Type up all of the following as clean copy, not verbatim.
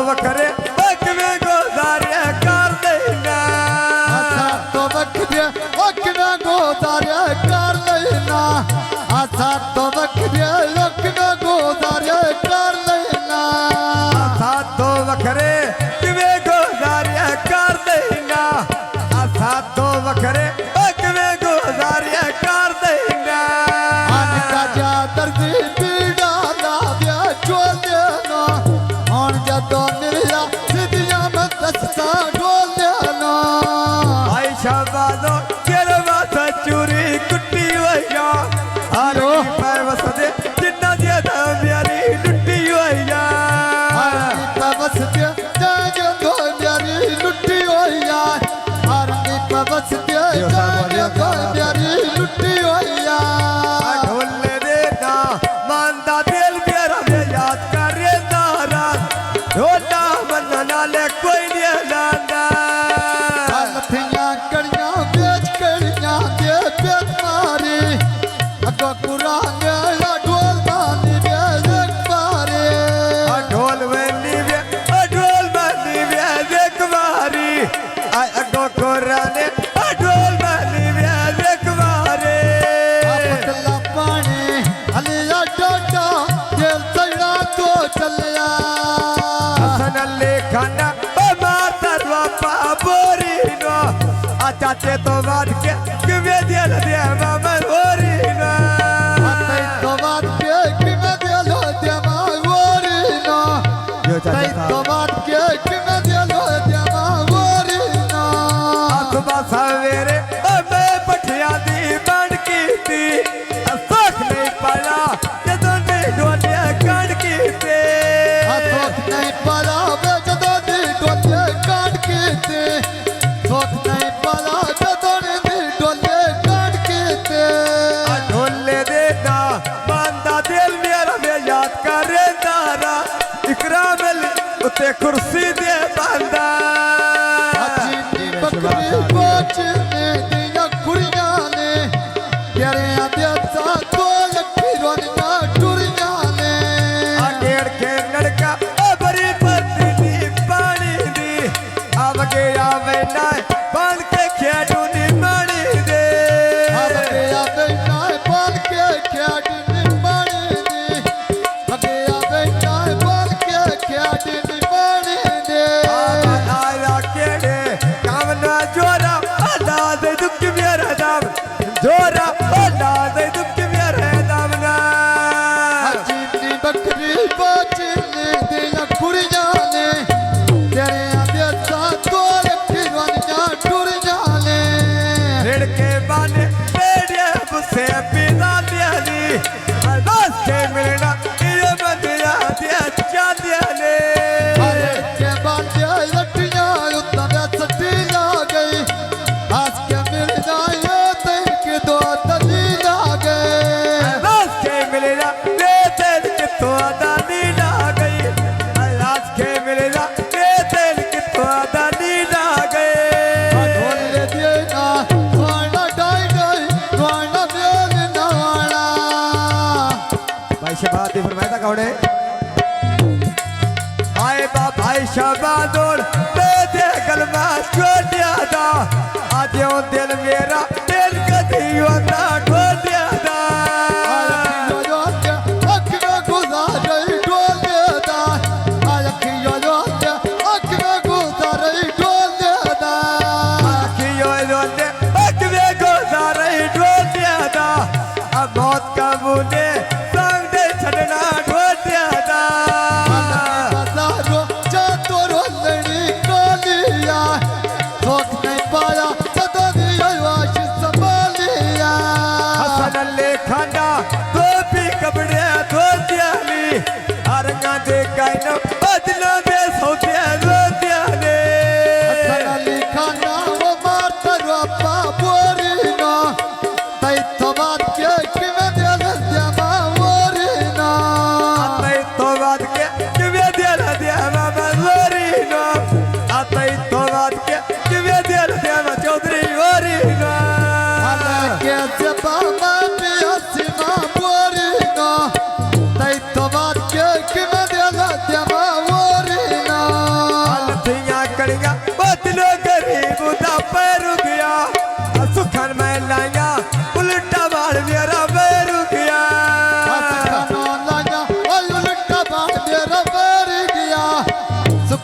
वखरे किवें गुजारे कर लेना असा तो वखरे किवें गुजारे कर लेना असा तो वखरे किवें गुजारे कर लेना असा तो वखरे किवें गुजारे कर लेना असा तो वखरे किवें गुजारे कर लेना अनका जा दर्दी पीड़ा दा ब्या चोले ना हन जदों मिलिया सिद्धियां मैं दस्ता डोले ना भाई शाबादो तेरे माथा चूरी कुट्टी वैया आरो पैर वसदे जिन्ना ज्यादा प्यारी लुट्टी वैया बस दे दो प्यारी लुट्टी होइया हरनी बस दे दो प्यारी लुट्टी होइया ढोल देना मानदा दिल मेरा में याद करे तारा ढोला मन नाले कोई नहीं लांदा लथियां कड़ियां बेच कड़ियां दे बेच मारी अगो कुरान ला ढोल मानी बेच मारी ढोल वनी वे ढोल मानी वे देख मारी अगो कुरान ढोल मानी वे देख मारी पतला पानी अलिया डोडा दिल सड़ा तो चलिया हसन अली खाना मातर बापा बोरी नो चाचे तो बात के किवें दिल दे मामा बोरी नो तई तो बात के किवें दिलो दे मावोरी नो तई तो बात के किवें दिलो दे मावोरी नो सुबह सवेरे मैं पठिया दी बन की थी सोख नहीं पड़ा जदों नहीं डोलिया कण की थी सोख नहीं पड़ा जदों दी डोले काट के ते सोख नहीं पड़ा जदों दी डोले काट के ते ढोले देना बंदा दिल मेरा में याद करे तारा इकराम उते कुर्सी दे बंदा बकरी कोचने दिया कुड़ियां ने तेरे आदे सा तो लखी रोनिया टुरियां ने डेढ़ के लड़का बड़ी पत्नी दी पानी दी अब के आवे ना बन के खेडू नी मानी दे अब गया बेटा बोल के खेड़ी निबाणी दी अब गया बेटा बोल के खेड़ी निबाणी दे आया केड़े काम ना जोरा अल्लाह दे दुख मेरा दाम जोरा अल्लाह दे दुख मेरा दाम ना जीनी बकरी कोचने दिया कुड़ियां ने तेरे आदे सा तो लखी रोनिया टुरियां ने रेड़ के बाने बेड़े बुसे पिता दियाली अरदास के मिलना ये बंदिया दिया चांदिया ने अरे के बांधे लटियां उत्तम सटी ला गई आज के मिल जाए तेल के दो तली ला गए अरदास के मिलना ये तेल के तो दानी ला गई अरदास के मिलना ये तेल के तो दानी ला गए ढोल ले दिए ना वाला डाई डाई वाला मेल ना वाला भाई शबाद दी फरमाया था कौन है आए बा भाई शबादोर दे दे गलमा छोड़िया दा आज ओ दिल मेरा दिल कदी होता छोड़िया दा आखियो रोते अकवे गुजारे छोड़िया दा अब मौत का मुने संग दे छड़ना छोड़िया दा हसन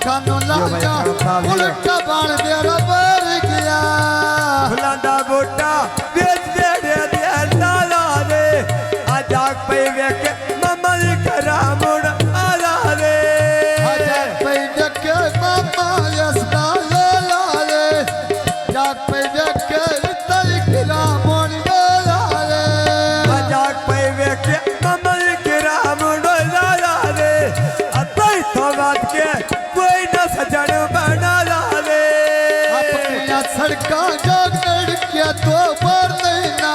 खानो लाजा उल्टा बाण मेरा बर गया फुलांदा बूटा बेच बेड़े दे लाला रे आ जाग पे वेके मम्मा दी करा मुड़ आला रे जाग पे वेके मम्मा यसदा लाला रे जाग पे वेके तई किला मोड़ लाला रे जाग पे वेके मम्मा दी करा मुड़ लाला रे अतई तो बात के कोई न सजन बना ला रे अपनी सड़का जाग लड़किया तो पर लेना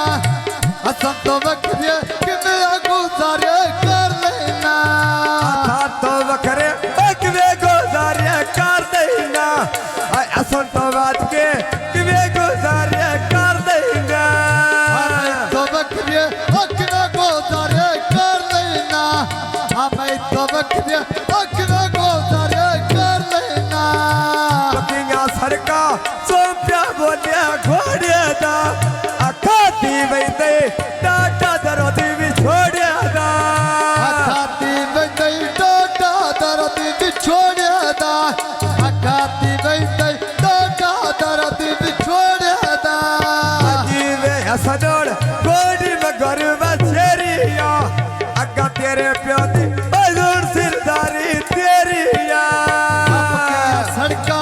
असम तो वक्रिया कि मेरा गुजारे कर लेना था तो वखरे वे गुजारे कर देना असन तो बात के वे गुजारे कर देना तो वक्रिया अकना गुजारे कर लेना हमें तो वक्रिया अकना गुजारे कर लेना पकिंगा सरका सोप्या बोलिया घोड़े दा अखाती वैदे टाटा दरोदी भी छोड़े दा अखाती वैदे टाटा दरोदी भी छोड़े दा अखाती वैदे टाटा दरोदी भी छोड़े दा जीवे हसनोड़ गोड़ी में गर्व छेरिया अगा तेरे प्योती हजूर सिरदारी तेरिया सड़का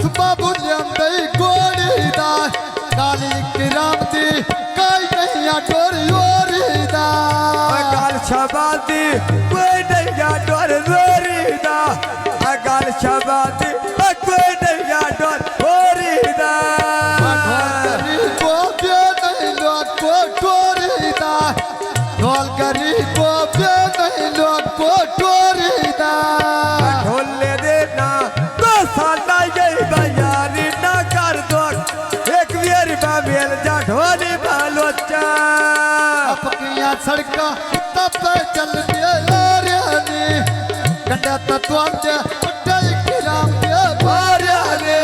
सुबह बुलियम दई गोड़ी दा काली किराम दी काई नहीं डोरी ओरी दा गाल शबादी कोई नहीं डोर जोरी दा गाल शबादी कोई नहीं डोर होरी दा ढोल करी को बे नहीं लोग को टोरी दा ढोले देना तो साला गई बयारी ना कर दो एक वीर बाबेल जा ढोली बालोचा अपनिया सड़का तब चल दिए लारियानी कंडा तत्वांचे उठाई किराम दे बारियानी